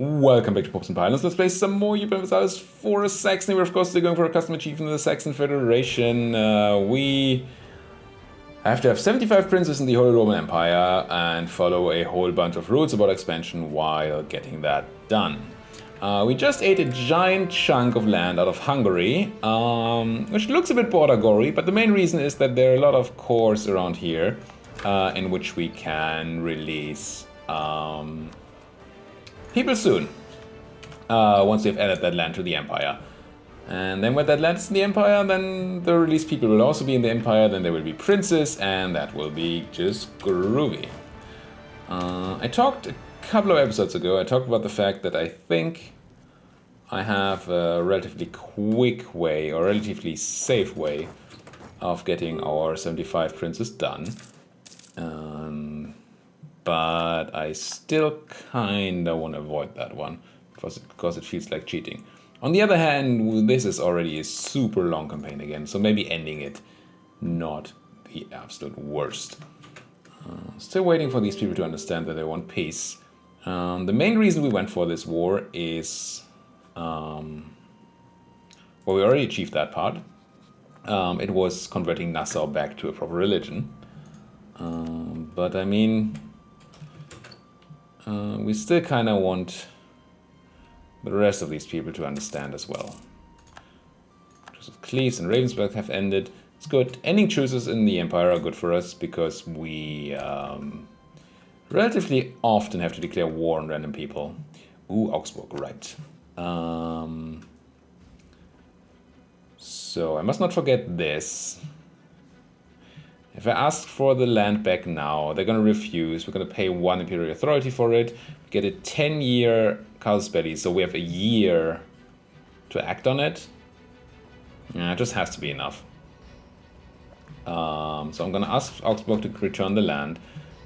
Welcome back to Pops and Pylons. Let's play some more Europa Universalis IV Saxony. We're of course still going for a custom achievement in the Saxon Federation. We have to have 75 princes in the Holy Roman Empire and follow a whole bunch of rules about expansion while getting that done. We just ate a giant chunk of land out of Hungary, which looks a bit border-gory, but the main reason is that there are a lot of cores around here in which we can release people soon, once we've added that land to the Empire. And then when that land is in the Empire, then the released people will also be in the Empire, then there will be princes, and that will be just groovy. I talked a couple of episodes ago, I talked about the fact that I think I have a relatively quick way, or relatively safe way, of getting our 75 princes done. But I still kinda want to avoid that one, because it feels like cheating. On the other hand, this is already a super long campaign again, so maybe ending it not the absolute worst. Still waiting for these people to understand that they want peace. The main reason we went for this war is, well, we already achieved that part. It was converting Nassau back to a proper religion. But I mean, we still kind of want the rest of these people to understand as well. Cleves and Ravensburg have ended. It's good. Ending truces in the Empire are good for us because we relatively often have to declare war on random people. Ooh, Augsburg, right. So I must not forget this. If I ask for the land back now, they're going to refuse. We're going to pay 1 imperial authority for it. Get a 10-year casus belli, so we have a year to act on it. Yeah, it just has to be enough. So I'm going to ask Augsburg to return the land.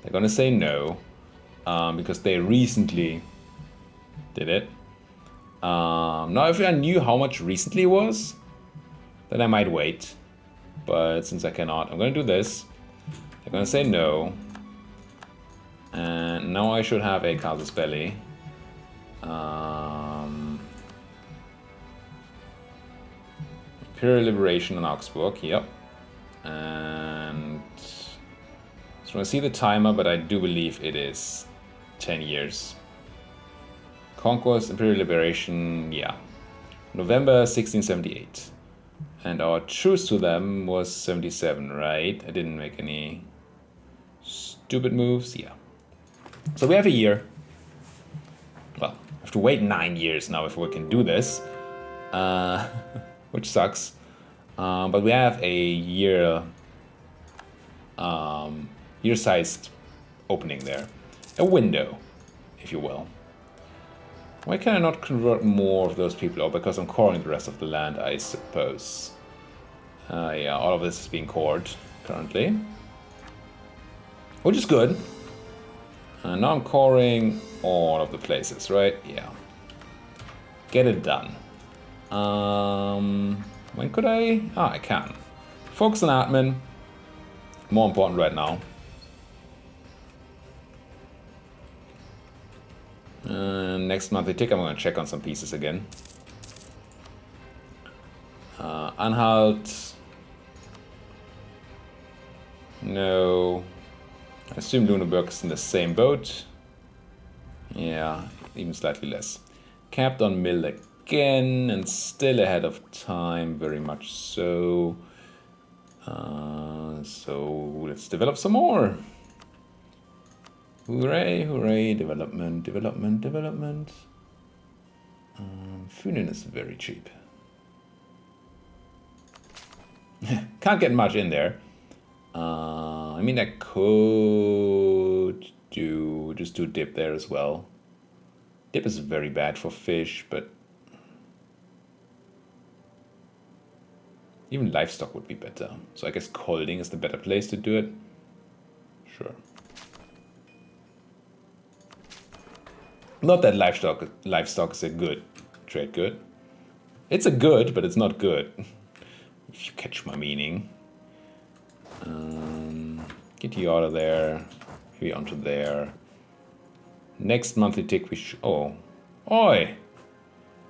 They're going to say no, because they recently did it. Now, if I knew how much recently was, then I might wait. But since I cannot, I'm going to do this. They're going to say no. And now I should have a casus belli. Imperial Liberation in Augsburg, yep. And so I see the timer, but I do believe it is 10 years. Conquest, Imperial Liberation, yeah. November 1678. And our truce to them was 77, right? I didn't make any stupid moves, yeah. So we have a year. Well, I have to wait 9 years now if we can do this, which sucks. But we have a year, year-sized opening there, a window, if you will. Why can I not convert more of those people? Oh, because I'm coring the rest of the land, I suppose. Yeah, all of this is being cored currently, which is good. Now I'm coring all of the places, right? Yeah. Get it done. When could I? Ah, I can. Focus on admin. More important right now. Next monthly tick, I'm going to check on some pieces again. Anhalt. No. I assume Lüneburg is in the same boat. Yeah, even slightly less. Capped on mill again, and still ahead of time, very much so. So let's develop some more. Hooray, hooray, development, development, development. Funen is very cheap. Can't get much in there. I mean, I could just do dip there as well. Dip is very bad for fish, but even livestock would be better. So I guess Colding is the better place to do it. Sure. Not that livestock is a good trade good. It's a good, but it's not good. If you catch my meaning. Get you out of there. Maybe onto there. Next monthly tick we oh. Oi!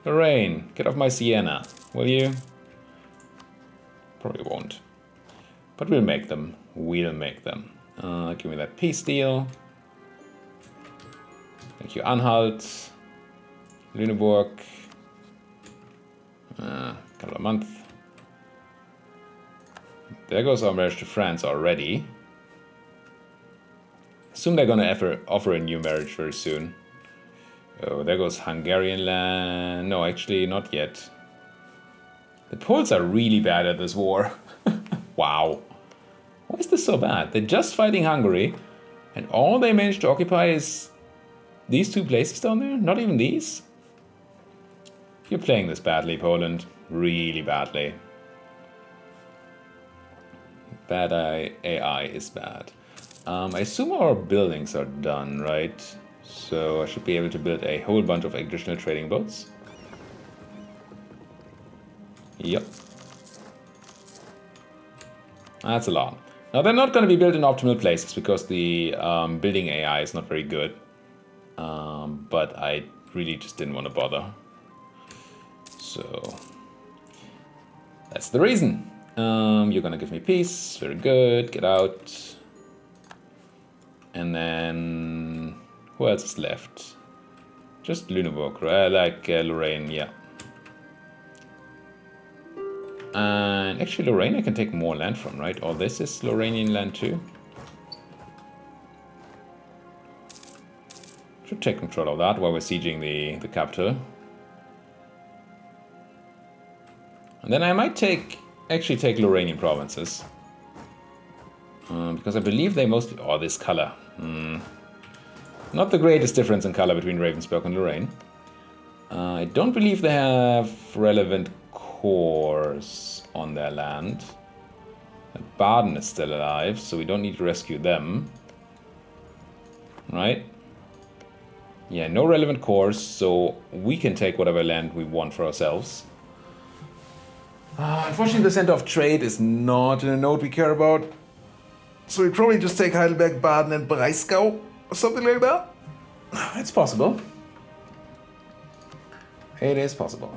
Lorraine, get off my Sienna, will you? Probably won't. But we'll make them. We'll make them. Give me that peace deal. Thank you, Anhalt. Lüneburg. Couple of months. There goes our marriage to France already. Assume they're gonna offer a new marriage very soon. Oh, there goes Hungarian land. No, actually, not yet. The Poles are really bad at this war. Wow. Why is this so bad? They're just fighting Hungary, and all they managed to occupy is these two places down there? Not even these? You're playing this badly, Poland. Really badly. Bad AI is bad. I assume our buildings are done, right? So I should be able to build a whole bunch of additional trading boats. Yep. That's a lot. Now they're not going to be built in optimal places because the building AI is not very good. But I really just didn't want to bother. So that's the reason. You're going to give me peace. Very good. Get out. And then who else is left? Just Lüneburg, right? Like Lorraine, yeah. And actually Lorraine I can take more land from, right? All this is Lorrainian land too. Should take control of that while we're sieging the capital. And then I might actually take Lorrainian provinces. Because I believe they mostly... Oh, this color. Not the greatest difference in color between Ravensburg and Lorraine. I don't believe they have relevant cores on their land. Baden is still alive, so we don't need to rescue them. Right? Yeah, no relevant cores, so we can take whatever land we want for ourselves. Unfortunately, the center of trade is not in a node we care about. So we probably just take Heidelberg, Baden, and Breisgau, or something like that. It's possible. It is possible.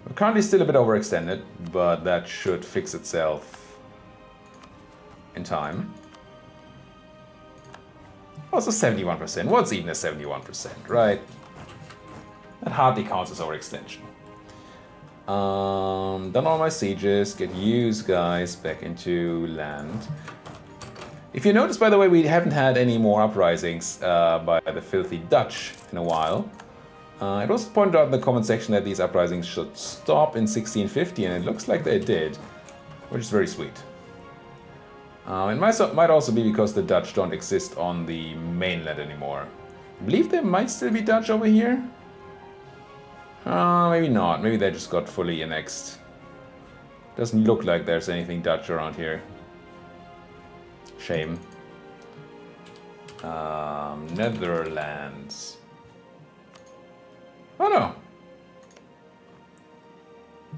We're currently still a bit overextended, but that should fix itself in time. Also 71%. What's even a 71%, right? That hardly counts as overextension. Done all my sieges, get you guys back into land. If you notice, by the way, we haven't had any more uprisings by the filthy Dutch in a while. It was pointed out in the comment section that these uprisings should stop in 1650, and it looks like they did, which is very sweet. It might also be because the Dutch don't exist on the mainland anymore. I believe there might still be Dutch over here. Maybe not. Maybe they just got fully annexed. Doesn't look like there's anything Dutch around here. Shame. Netherlands. Oh no.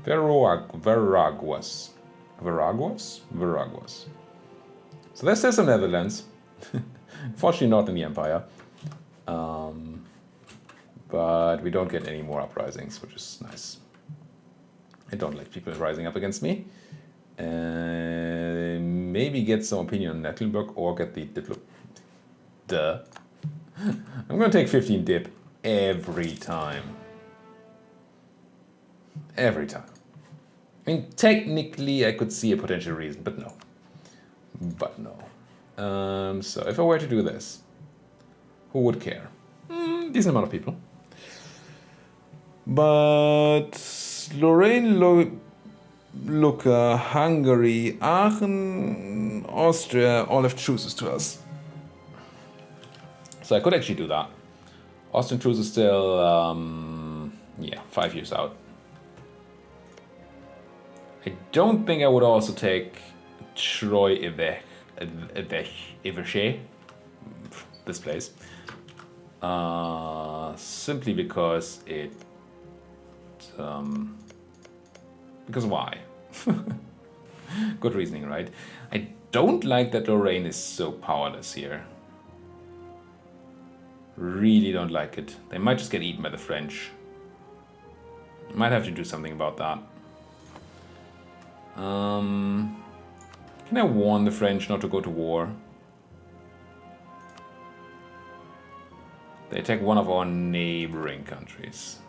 Veraguas. Veraguas. So there's still some Netherlands. Fortunately not in the Empire. But we don't get any more uprisings, which is nice. I don't like people rising up against me. Maybe get some opinion on Mecklenburg or get the diplo... Duh. I'm gonna take 15 dip every time. Every time. I mean, technically I could see a potential reason, but no. But no. So if I were to do this, who would care? Decent amount of people. But Lorraine, Lucca, Hungary, Aachen, Austria all have truces to us. So I could actually do that. Austrian truce is still, 5 years out. I don't think I would also take Troyes-Évêché, this place. Simply because it... because why? Good reasoning, right? I don't like that Lorraine is so powerless here. Really don't like it. They might just get eaten by the French. Might have to do something about that. Can I warn the French not to go to war? They attack one of our neighboring countries.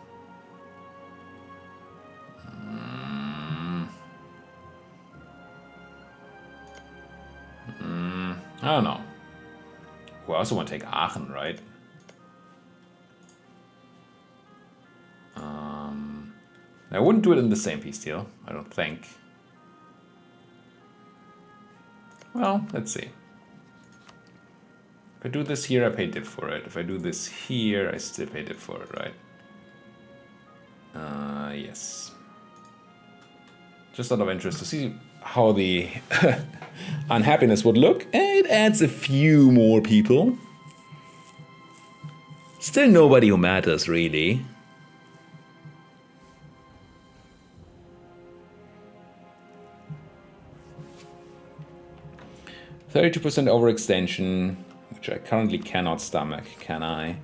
I don't know. Well, I also want to take Aachen, right? I wouldn't do it in the same peace deal, I don't think. Well, let's see. If I do this here, I pay dip for it. If I do this here, I still pay dip for it, right? Yes. Just out of interest to see how the unhappiness would look. And it adds a few more people. Still nobody who matters, really. %32% overextension, which I currently cannot stomach, can I?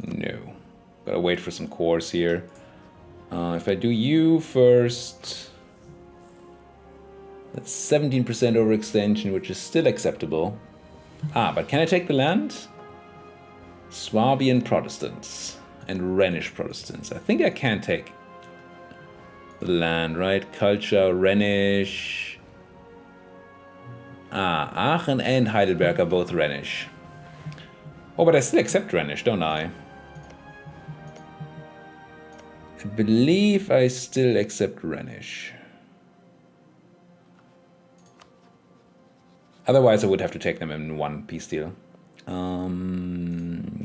No. Gotta wait for some cores here. If I do you first, that's 17% overextension, which is still acceptable. But can I take the land? Swabian Protestants and Rhenish Protestants. I think I can take the land, right? Culture, Rhenish. Aachen and Heidelberg are both Rhenish. Oh, but I still accept Rhenish, don't I? I believe I still accept Rhenish. Otherwise, I would have to take them in one peace deal.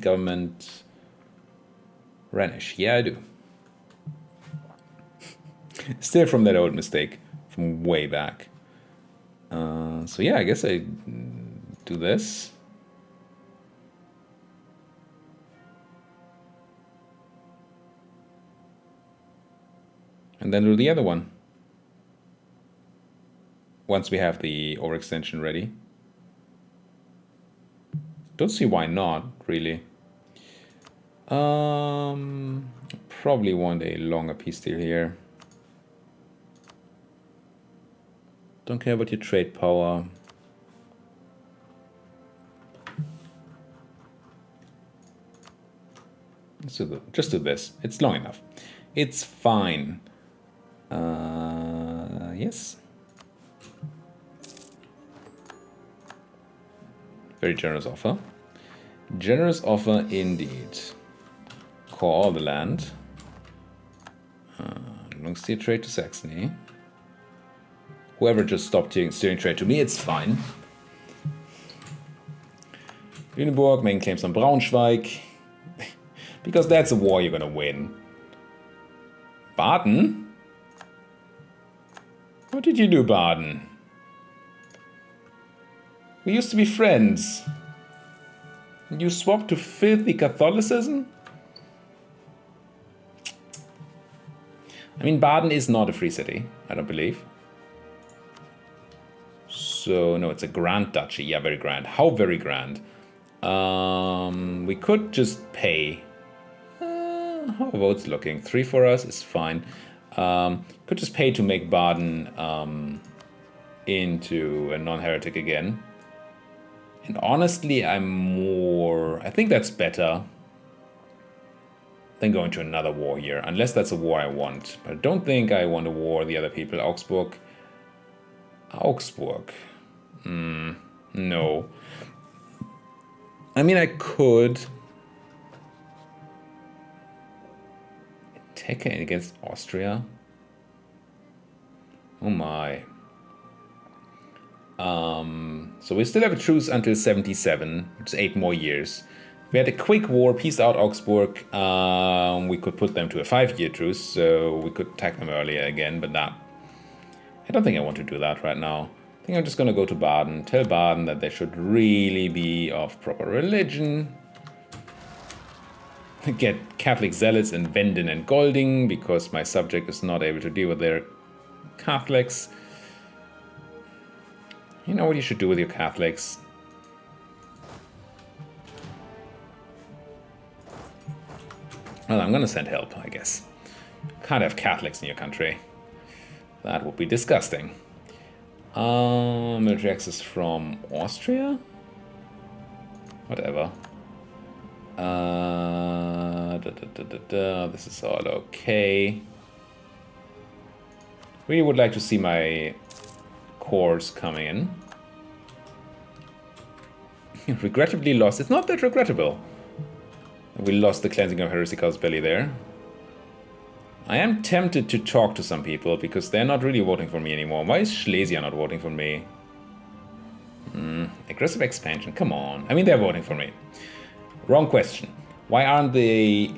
Government Rhenish. Yeah, I do. Still from that old mistake from way back. So yeah, I guess I do this. And then do the other one. Once we have the overextension ready. Don't see why not, really. Probably want a longer peace deal here. Don't care about your trade power. Just do this. It's long enough. It's fine. Yes. Very generous offer. Generous offer indeed. Core all the land. Long steer trade to Saxony. Whoever just stopped steering trade to me, it's fine. Lüneburg, main claims on Braunschweig. Because that's a war you're gonna win. Baden? What did you do, Baden? We used to be friends. You swapped to filthy Catholicism? I mean, Baden is not a free city, I don't believe. So, no, it's a grand duchy. Yeah, very grand. How very grand? We could just pay. How are votes looking? 3 for us is fine. Could just pay to make Baden into a non-heretic again. And honestly, I think that's better than going to another war here. Unless that's a war I want. But I don't think I want to war the other people. Augsburg. No. I mean, I could attack against Austria. Oh my. So we still have a truce until 77, which is 8 more years. If we had a quick war, peaced out Augsburg, we could put them to a 5-year truce, so we could attack them earlier again, but I don't think I want to do that right now. I think I'm just going to go to Baden, tell Baden that they should really be of proper religion. Get Catholic zealots in Wenden and Golding, because my subject is not able to deal with their Catholics. You know what you should do with your Catholics? Well, I'm gonna send help, I guess. Can't have Catholics in your country. That would be disgusting. Military access from Austria? Whatever. This is all okay. Really would like to see my cores coming in. Regrettably lost. It's not that regrettable. We lost the cleansing of Heresical's belly there. I am tempted to talk to some people because they're not really voting for me anymore. Why is Silesia not voting for me? Aggressive expansion, come on. I mean, they're voting for me. Wrong question. Why aren't they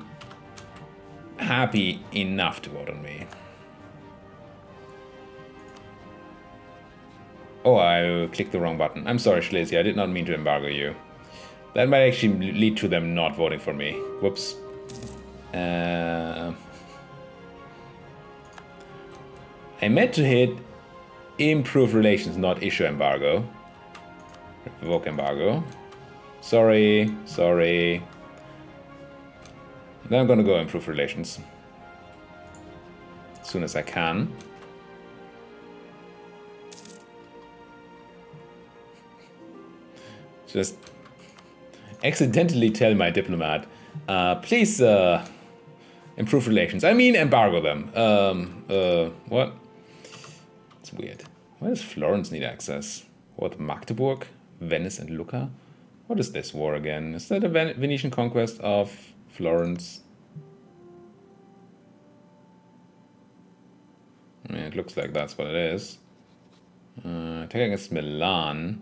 happy enough to vote on me? Oh, I clicked the wrong button. I'm sorry, Silesia. I did not mean to embargo you. That might actually lead to them not voting for me. Whoops. I meant to hit improve relations, not issue embargo. Revoke embargo. Sorry. Then I'm gonna go improve relations. As soon as I can. Just accidentally tell my diplomat, please improve relations. I mean embargo them. What? It's weird. Why does Florence need access? What, Magdeburg, Venice and Lucca? What is this war again? Is that a Venetian conquest of Florence? I mean, it looks like that's what it is. Attack against Milan.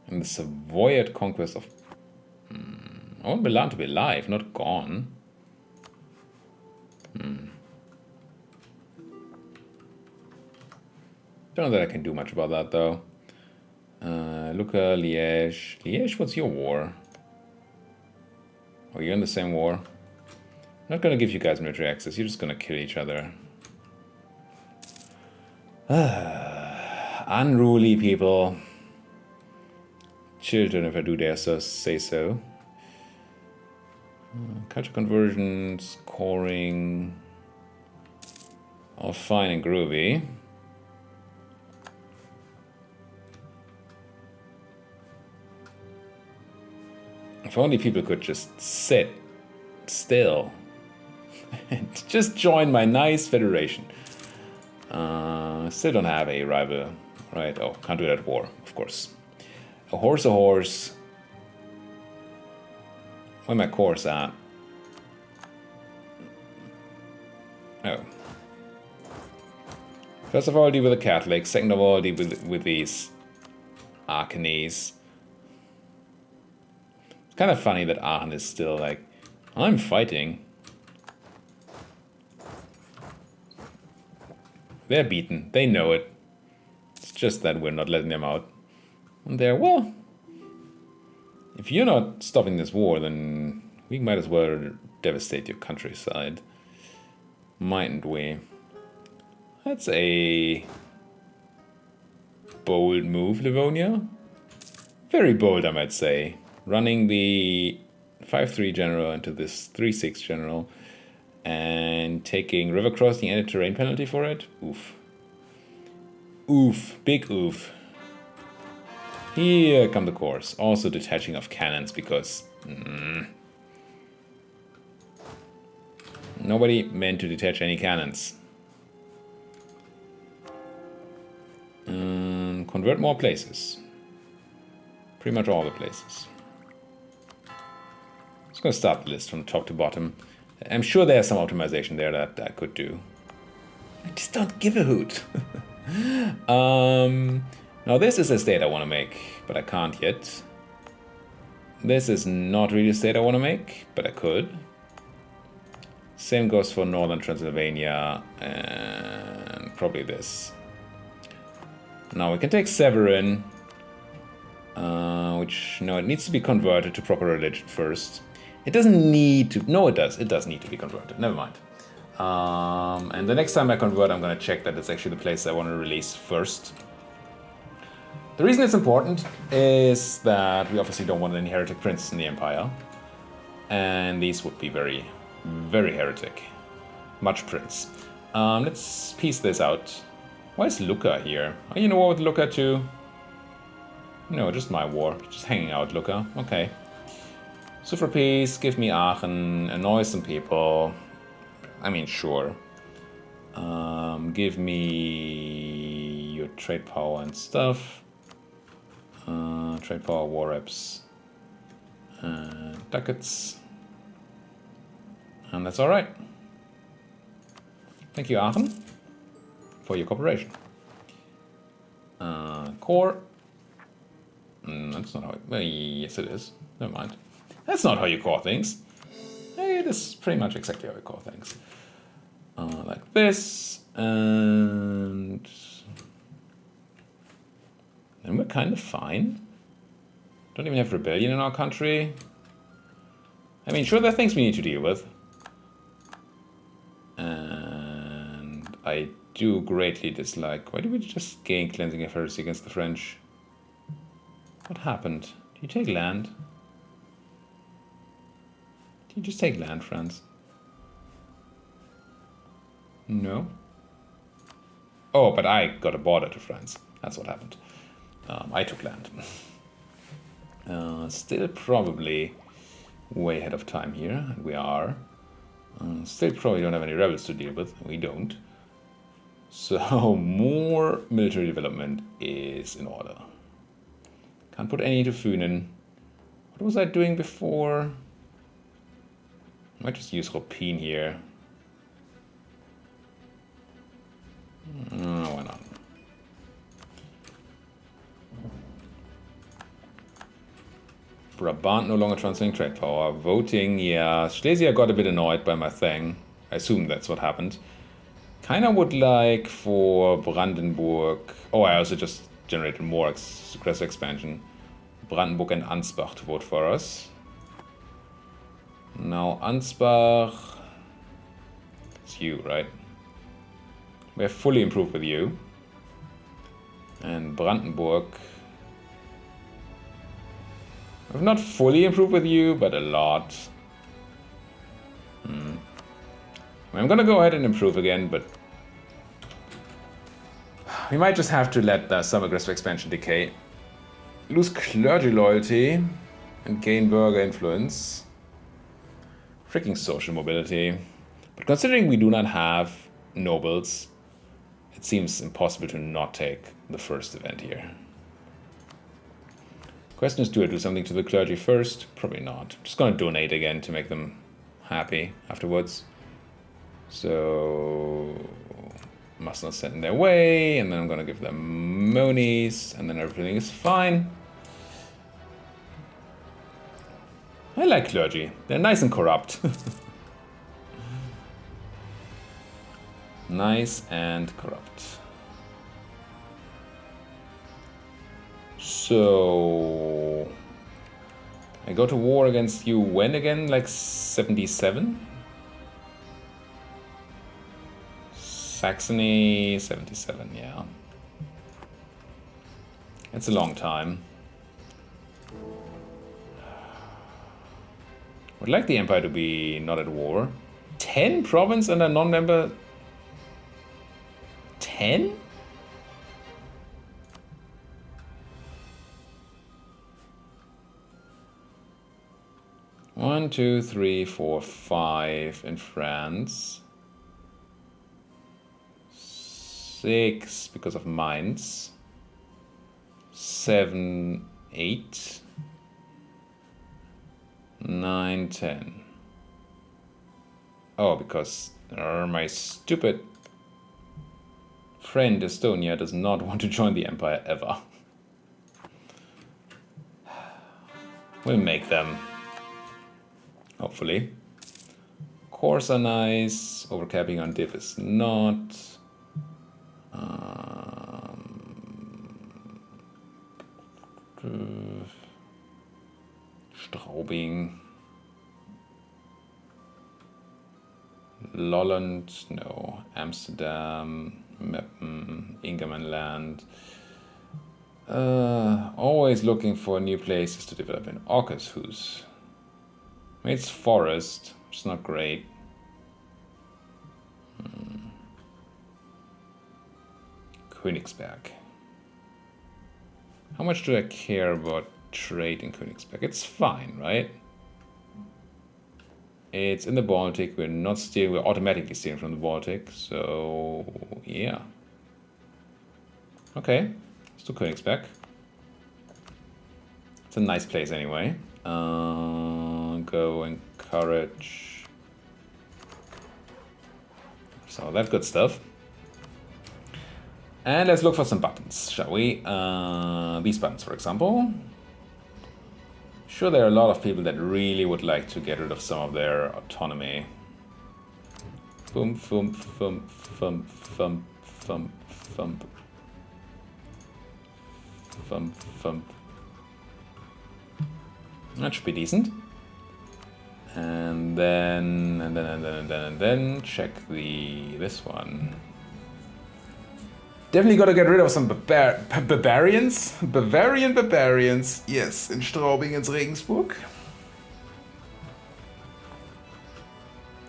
And the Savoyard conquest of... I want Milan to be alive, not gone. Don't know that I can do much about that, though. Lucca, Liège. Liège, what's your war? Oh, you're in the same war? I'm not gonna give you guys military access, you're just gonna kill each other. Unruly people. Children, if I do dare say so. Culture conversion, scoring. All fine and groovy. If only people could just sit still and just join my nice federation. Still don't have a rival, right? Oh, can't do that at war, of course. A horse. Where my cores at? Oh. First of all, deal with the Catholics. Second of all, deal with these Aachenes. It's kind of funny that Aachen is still like, I'm fighting. They're beaten. They know it. It's just that we're not letting them out. And they're, well, if you're not stopping this war, then we might as well devastate your countryside. Mightn't we? That's a bold move, Livonia. Very bold, I might say. Running the 5-3 general into this 3-6 general and taking river crossing and a terrain penalty for it. Oof. Oof. Big oof. Here come the cores. Also detaching of cannons because... nobody meant to detach any cannons. Convert more places. Pretty much all the places. Just gonna start the list from top to bottom. I'm sure there's some optimization there that I could do. I just don't give a hoot. Now this is a state I want to make, but I can't yet. This is not really a state I want to make, but I could. Same goes for Northern Transylvania and probably this. Now we can take Severin, which, no, it needs to be converted to proper religion first. It doesn't need to, no it does. It does need to be converted, never mind. And the next time I convert, I'm going to check that it's actually the place I want to release first. The reason it's important is that we obviously don't want any heretic princes in the Empire. And these would be very Very heretic. Much prince. Let's piece this out. Why is Lucca here? Are you in a war with Lucca too? No, just my war. Just hanging out, Lucca. Okay. So for peace, give me Aachen, annoy some people. I mean, sure. Give me your trade power and stuff. Trade power, war reps, and ducats. And that's alright. Thank you, Aachen, for your cooperation. Core. That's not how it... Well, yes, it is. Never mind. That's not how you core things. Hey, this is pretty much exactly how you core things. Like this, and we're kind of fine. Don't even have rebellion in our country. I mean, sure, there are things we need to deal with. And I do greatly dislike... Why did we just gain cleansing of heresy against the French? What happened? Did you take land? Did you just take land, France? No. Oh, but I got a border to France. That's what happened. I took land. Still probably way ahead of time here, and we are. Still probably don't have any rebels to deal with. We don't. So more military development is in order. Can't put any into Funen. What was I doing before? I might just use Ropin here. Why not? Brabant no longer transferring trade power. Voting, yeah. Schleswig got a bit annoyed by my thing. I assume that's what happened. Kinda would like for Brandenburg... Oh, I also just generated more aggressive expansion. Brandenburg and Ansbach to vote for us. Now Ansbach... It's you, right? We have fully improved with you. And Brandenburg... We've not fully improved with you, but a lot. I'm gonna go ahead and improve again, but... We might just have to let some aggressive expansion decay. Lose clergy loyalty and gain burgher influence. Freaking social mobility. But considering we do not have nobles, it seems impossible to not take the first event here. Question is, do I do something to the clergy first? Probably not. I'm just gonna donate again to make them happy afterwards. So must not send in their way, and then I'm gonna give them monies, and then everything is fine. I like clergy. They're nice and corrupt. Nice and corrupt. So I go to war against you when again? Like 77? Saxony, 77, yeah. It's a long time. Would like the Empire to be not at war. 10 province and a non-member... 10? One, two, three, four, 5 in France. 6 because of Mainz. 7, 8. 9, 10. Oh, because my stupid friend Estonia does not want to join the Empire ever. We'll make them. Hopefully. Cores are nice. Overcapping on div is not. Straubing. Lolland, no. Amsterdam, Meppen, Ingermanland. Always looking for new places to develop in Aarhus. It's forest, which is not great. Königsberg. How much do I care about trade in Königsberg? It's fine, right? It's in the Baltic. We're not steering. We're automatically steering from the Baltic. So yeah. Okay, let's do Königsberg. It's a nice place anyway. Go encourage. So that good stuff. And let's look for some buttons, shall we? These buttons, for example. Sure, there are a lot of people that really would like to get rid of some of their autonomy. Boom, thump, thump, thump, thump, thump, thump. Thump, thump. That should be decent. And then check this one. Definitely gotta get rid of some Bavarians. Bavarian barbarians. Yes, in Straubing and Regensburg.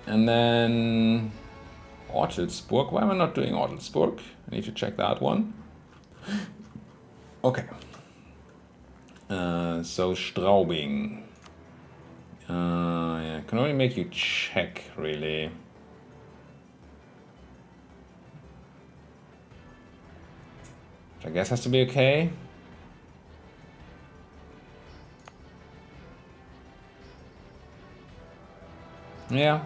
And then Ortelsburg. Why am I not doing Ortelsburg? I need to check that one. Okay. So Straubing. Yeah, can only make you check, really. Which I guess has to be okay. Yeah.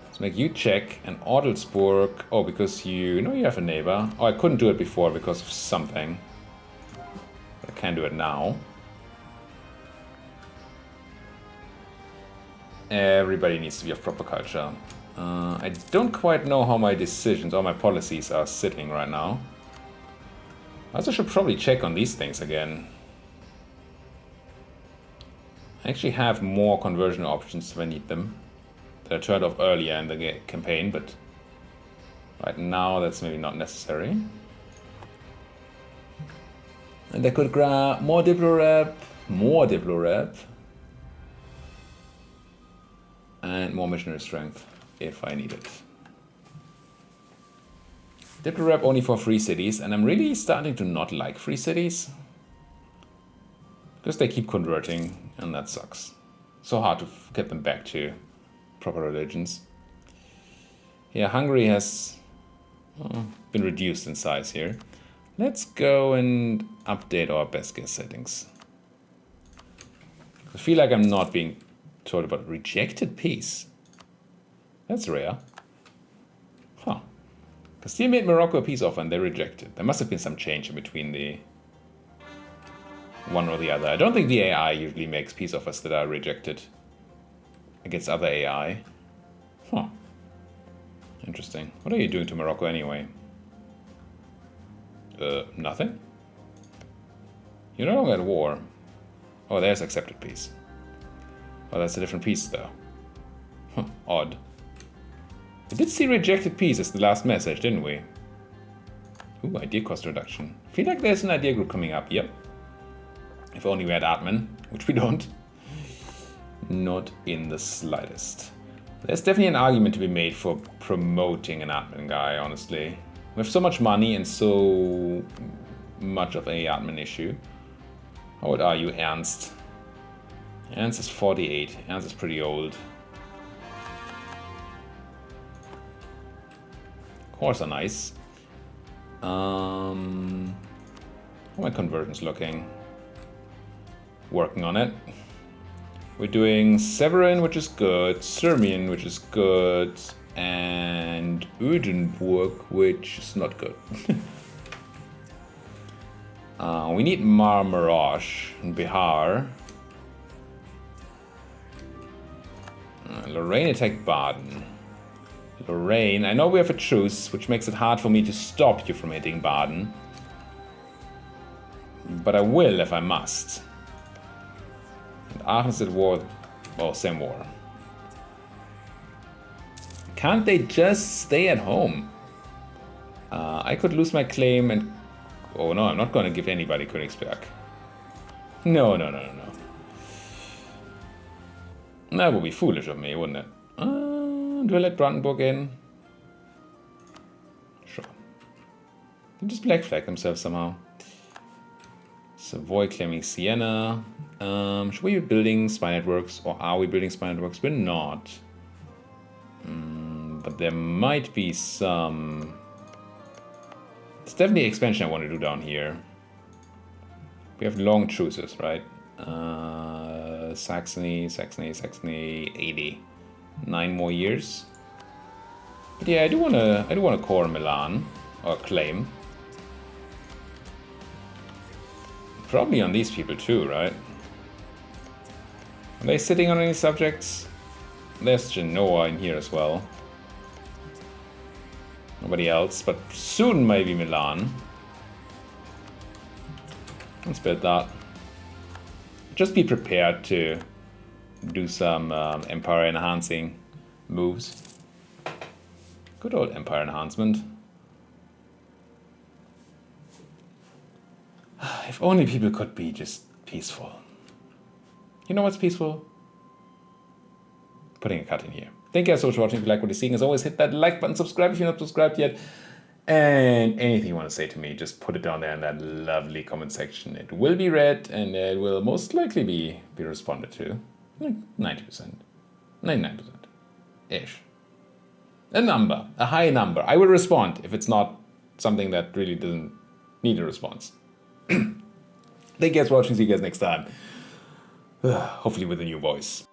Let's make you check. And Ortelsburg. Oh, because you know you have a neighbor. Oh, I couldn't do it before because of something. But I can do it now. Everybody needs to be of proper culture. I don't quite know how my decisions or my policies are sitting right now. I also should probably check on these things again. I actually have more conversion options if I need them. That I turned off earlier in the campaign, but right now that's maybe not necessary. And I could grab more Diplorep, and more missionary strength if I need it. Diplorep only for free cities, and I'm really starting to not like free cities. Because they keep converting, and that sucks. So hard to get them back to proper religions. Yeah, Hungary has been reduced in size here. Let's go and update our best guess settings. I feel like I'm not being told about rejected peace. That's rare. Huh. Castile made Morocco a peace offer and they rejected. There must have been some change in between the one or the other. I don't think the AI usually makes peace offers that are rejected against other AI. Huh. Interesting. What are you doing to Morocco anyway? Nothing? You're no longer at war. Oh, there's accepted peace. Oh, that's a different piece, though. Huh, odd. We did see rejected peace as the last message, didn't we? Ooh, idea cost reduction. I feel like there's an idea group coming up, yep. If only we had admin, which we don't. Not in the slightest. There's definitely an argument to be made for promoting an admin guy, honestly. We have so much money and so much of a admin issue. How old are you, Ernst? Ernst is 48. Ernst is pretty old. Cores are nice. How are my conversions looking? Working on it. We're doing Severin, which is good, Sirmian, which is good, and Ödenburg, which is not good. We need Marmarash and Bihar. Lorraine attacked Baden. Lorraine, I know we have a truce, which makes it hard for me to stop you from hitting Baden. But I will if I must. And Aachen's at war, well, same war. Can't they just stay at home? I could lose my claim and... Oh no, I'm not going to give anybody Königsberg. No. That would be foolish of me, wouldn't it? Do I let Brandenburg in? Sure. They just black flag themselves somehow. Savoy claiming Siena. Should we be building spy networks, or are we building spy networks? We're not. But there might be some... It's definitely expansion I want to do down here. We have long truces, right? Saxony, 80. 9 more years. But yeah, I do wanna core Milan, or claim. Probably on these people too, right? Are they sitting on any subjects? There's Genoa in here as well. Nobody else, but soon maybe Milan. Let's build that. Just be prepared to do some empire enhancing moves. Good old empire enhancement. If only people could be just peaceful. You know what's peaceful? Putting a cut in here. Thank you guys so much for watching. If you like what you're seeing, as always, hit that like button, subscribe if you're not subscribed yet. And anything you want to say to me, just put it down there in that lovely comment section. It will be read, and it will most likely be responded to. Like 90%. 99%-ish. A number. A high number. I will respond if it's not something that really doesn't need a response. Thank you guys for watching. See you guys next time. Hopefully with a new voice.